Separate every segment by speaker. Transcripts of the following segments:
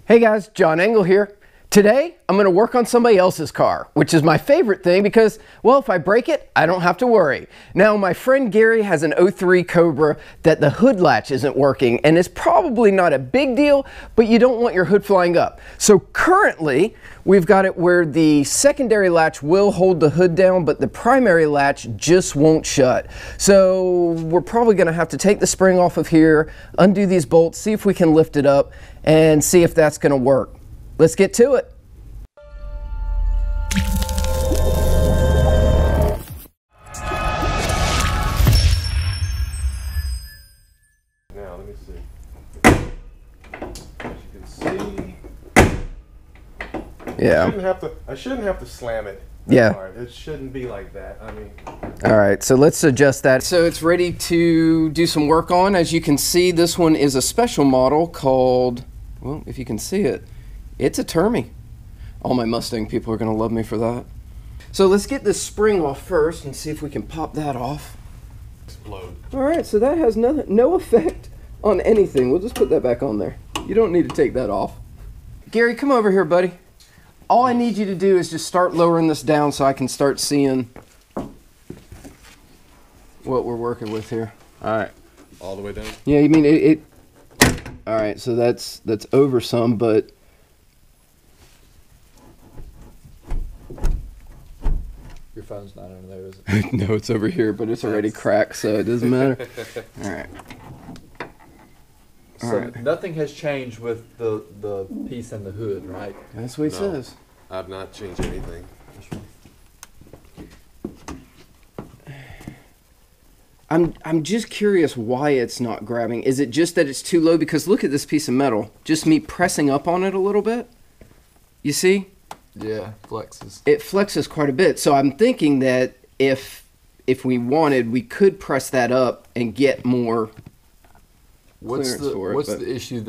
Speaker 1: Hey guys, John Engel here. Today, I'm going to work on somebody else's car, which is my favorite thing because, well, if I break it, I don't have to worry. Now, my friend Gary has an '03 Cobra that the hood latch isn't working, and it's probably not a big deal, but you don't want your hood flying up. So currently, we've got it where the secondary latch will hold the hood down, but the primary latch just won't shut. So we're probably going to have to take the spring off of here, undo these bolts, see if we can lift it up, and see if that's going to work. Let's get to it.
Speaker 2: Now, let me see. As you can see,
Speaker 1: yeah.
Speaker 2: I shouldn't have to slam it.
Speaker 1: Yeah.
Speaker 2: Hard. It shouldn't be like that. I mean.
Speaker 1: All right, so let's adjust that. So it's ready to do some work on. As you can see, this one is a special model called, well, if you can see it, it's a Termy. All my Mustang people are going to love me for that. So let's get this spring off first and see if we can pop that off.
Speaker 2: Explode.
Speaker 1: All right, so that has no effect on anything. We'll just put that back on there. You don't need to take that off. Gary, come over here, buddy. All I need you to do is just start lowering this down so I can start seeing what we're working with here. All right.
Speaker 2: All the way down?
Speaker 1: Yeah, you mean it all right, so that's over some, but
Speaker 3: your phone's not under there, is it?
Speaker 1: no, it's over here, but it's already cracked, so it doesn't matter. All right.
Speaker 3: So nothing has changed with the piece in the hood, right?
Speaker 1: That's what he says.
Speaker 2: I've not changed anything.
Speaker 1: I'm just curious why it's not grabbing. Is it just that it's too low? Because look at this piece of metal. Just me pressing up on it a little bit. You see?
Speaker 3: Yeah, flexes.
Speaker 1: It flexes quite a bit. So I'm thinking that if we wanted, we could press that up and get more clearance for it.
Speaker 3: What's the issue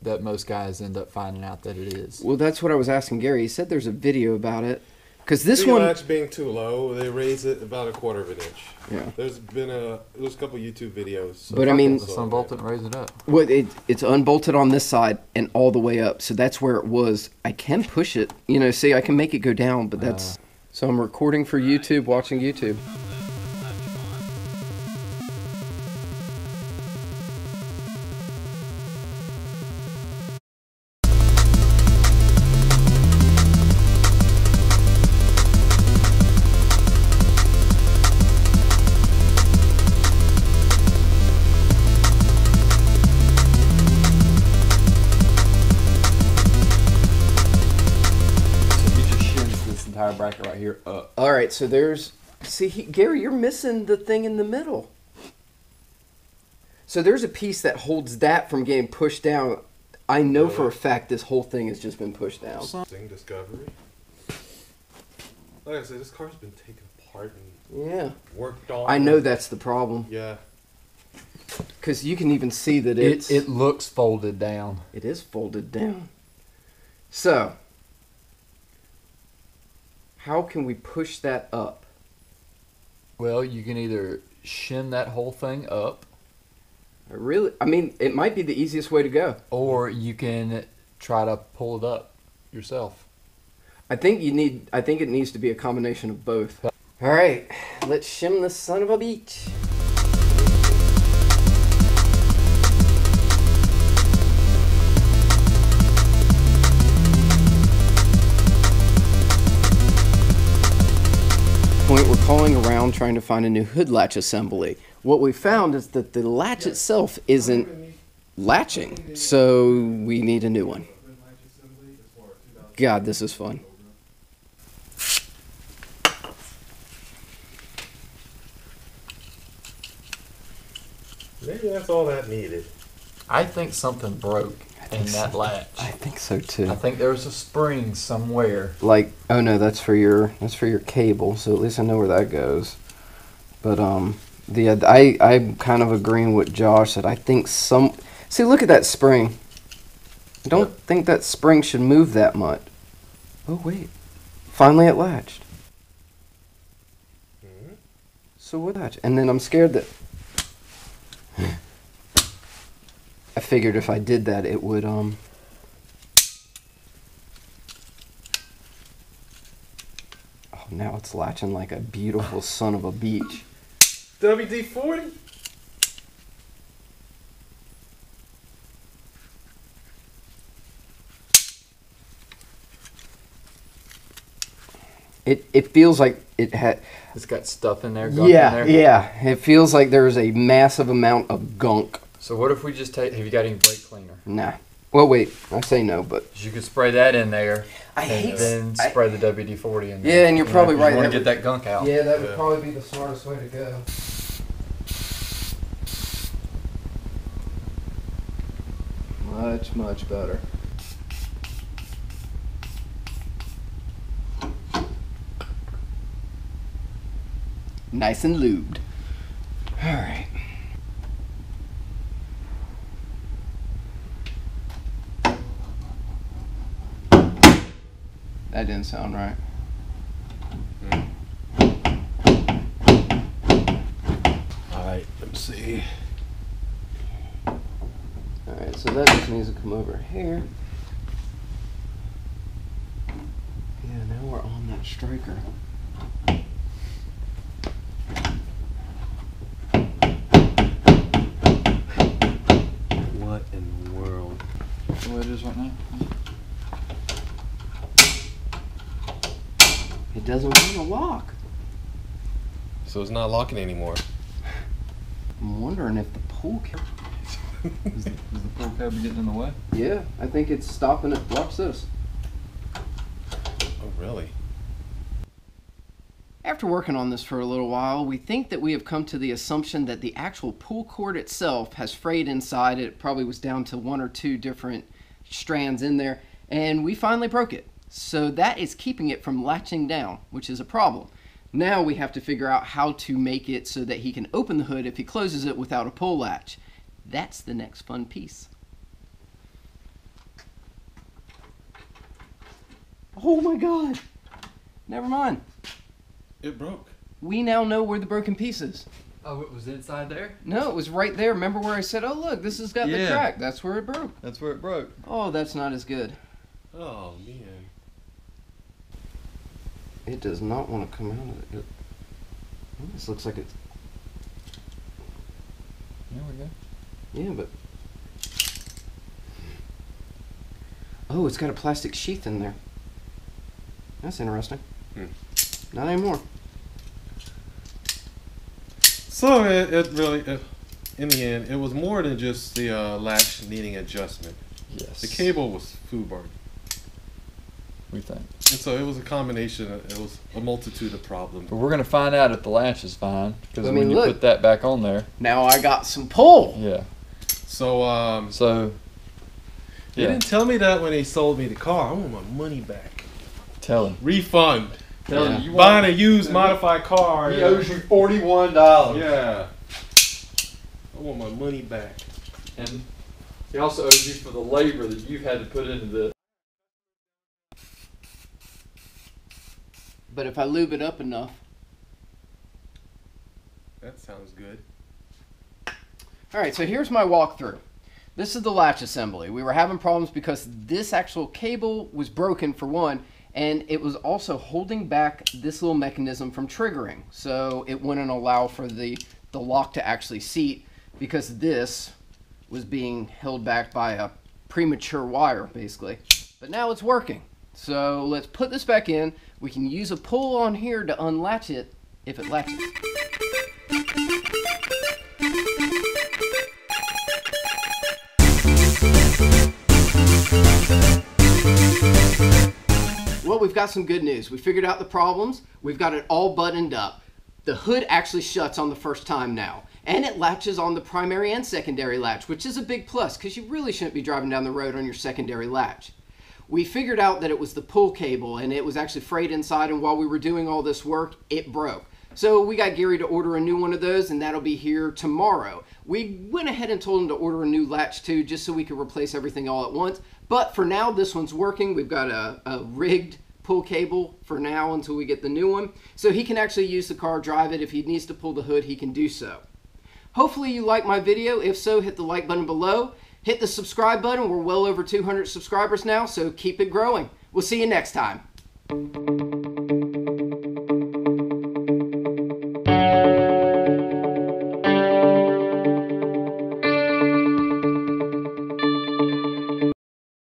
Speaker 3: that most guys end up finding out that it is?
Speaker 1: Well, that's what I was asking Gary. He said there's a video about it. Because this
Speaker 2: the
Speaker 1: one,
Speaker 2: latch being too low, they raise it about 1/4 of an inch.
Speaker 1: Yeah.
Speaker 2: There's a couple YouTube videos. So
Speaker 1: but I mean,
Speaker 3: just unbolt it and raise it up.
Speaker 1: Well, it's unbolted on this side and all the way up, so that's where it was. I can push it, you know. See, I can make it go down, but that's so I'm recording for YouTube, watching YouTube.
Speaker 3: Bracket right here up.
Speaker 1: All right, so there's, see, Gary, you're missing the thing in the middle. So there's a piece that holds that from getting pushed down. I know for a fact this whole thing has just been pushed down.
Speaker 2: Discovery. Like I said, this car's been taken apart and worked on.
Speaker 1: I know that's the problem.
Speaker 2: Yeah.
Speaker 1: Because you can even see that
Speaker 3: it looks folded down.
Speaker 1: It is folded down. So how can we push that up?
Speaker 3: Well, you can either shim that whole thing up.
Speaker 1: I mean, it might be the easiest way to go.
Speaker 3: Or you can try to pull it up yourself.
Speaker 1: I think it needs to be a combination of both. All right, let's shim this son of a beach. We're calling around trying to find a new hood latch assembly. What we found is that the latch itself isn't latching, so we need a new one. God, this is fun.
Speaker 2: Maybe that's all that needed.
Speaker 3: I think something broke in that latch.
Speaker 1: I think so too.
Speaker 3: I think there was a spring somewhere.
Speaker 1: Like, oh no, that's for your cable. So at least I know where that goes. But I'm kind of agreeing with Josh that I think see, look at that spring. I don't think that spring should move that much. Oh wait, finally it latched. So what latch? And then I'm scared that I figured if I did that, it would Now it's latching like a beautiful son of a beach.
Speaker 2: WD-40?
Speaker 1: It feels like it had...
Speaker 3: It's got stuff in there, gunk in there.
Speaker 1: Yeah. It feels like there's a massive amount of gunk.
Speaker 3: So what if we just take... Have you got any brake cleaner?
Speaker 1: Nah. Well, wait. I say no, but...
Speaker 3: You could spray that in there. Then spray the WD-40 in there.
Speaker 1: Yeah, and you're probably right.
Speaker 3: You want to get that gunk out.
Speaker 1: Yeah, that would probably be the smartest way to go. Much, much better. Nice and lubed. All right. That didn't sound right.
Speaker 2: Alright, let's see.
Speaker 1: Alright, so that just needs to come over here. Yeah, now we're on that striker.
Speaker 2: What in the world?
Speaker 3: That's the way it is right now.
Speaker 1: It doesn't want to lock.
Speaker 2: So it's not locking anymore.
Speaker 1: I'm wondering if the pull cable...
Speaker 3: Is the pull cable getting in the way?
Speaker 1: Yeah, I think it's stopping it. Watch this.
Speaker 2: Oh, really?
Speaker 1: After working on this for a little while, we think that we have come to the assumption that the actual pull cord itself has frayed inside. It probably was down to 1 or 2 different strands in there, and we finally broke it. So that is keeping it from latching down, which is a problem. Now we have to figure out how to make it so that he can open the hood if he closes it without a pull latch. That's the next fun piece. Oh my God! Never mind.
Speaker 2: It broke.
Speaker 1: We now know where the broken piece is.
Speaker 3: Oh, it was inside there?
Speaker 1: No, it was right there. Remember where I said, oh look, this has got the crack. That's where it broke.
Speaker 3: That's where it broke.
Speaker 1: Oh, that's not as good.
Speaker 2: Oh, man.
Speaker 1: It does not want to come out of it. This looks like it's...
Speaker 3: There we go.
Speaker 1: Yeah, but... Oh, it's got a plastic sheath in there. That's interesting. Not anymore.
Speaker 2: So it really, in the end, it was more than just the latch needing adjustment.
Speaker 3: Yes.
Speaker 2: The cable was foobarred.
Speaker 3: We think.
Speaker 2: And so it was a combination, it was a multitude of problems.
Speaker 3: But we're going to find out if the latch is fine. Because
Speaker 1: I mean,
Speaker 3: when you
Speaker 1: look.
Speaker 3: put that back on there.
Speaker 1: Now I got some pull.
Speaker 3: Yeah.
Speaker 2: So, they didn't tell me that when they sold me the car. I want my money back.
Speaker 3: Tell him.
Speaker 2: Refund.
Speaker 3: Tell him you
Speaker 2: Buying a used modified car.
Speaker 3: He owes you $41.
Speaker 2: Yeah. I want my money back.
Speaker 3: And he also owes you for the labor that you've had to put into this.
Speaker 1: But if I lube it up enough.
Speaker 2: That sounds good.
Speaker 1: Alright, so here's my walkthrough. This is the latch assembly. We were having problems because this actual cable was broken for one, and it was also holding back this little mechanism from triggering. So it wouldn't allow for the lock to actually seat because this was being held back by a premature wire, basically. But now it's working. So let's put this back in. We can use a pull on here to unlatch it if it latches. Well, we've got some good news. We figured out the problems. We've got it all buttoned up. The hood actually shuts on the first time now. And it latches on the primary and secondary latch, which is a big plus because you really shouldn't be driving down the road on your secondary latch. We figured out that it was the pull cable and it was actually frayed inside, and while we were doing all this work, it broke. So we got Gary to order a new one of those, and that'll be here tomorrow. We went ahead and told him to order a new latch too, just so we could replace everything all at once. But for now, this one's working. We've got a rigged pull cable for now until we get the new one. So he can actually use the car, drive it. If he needs to pull the hood, he can do so. Hopefully you like my video. If so, hit the like button below. Hit the subscribe button. We're well over 200 subscribers now, so keep it growing. We'll see you next time.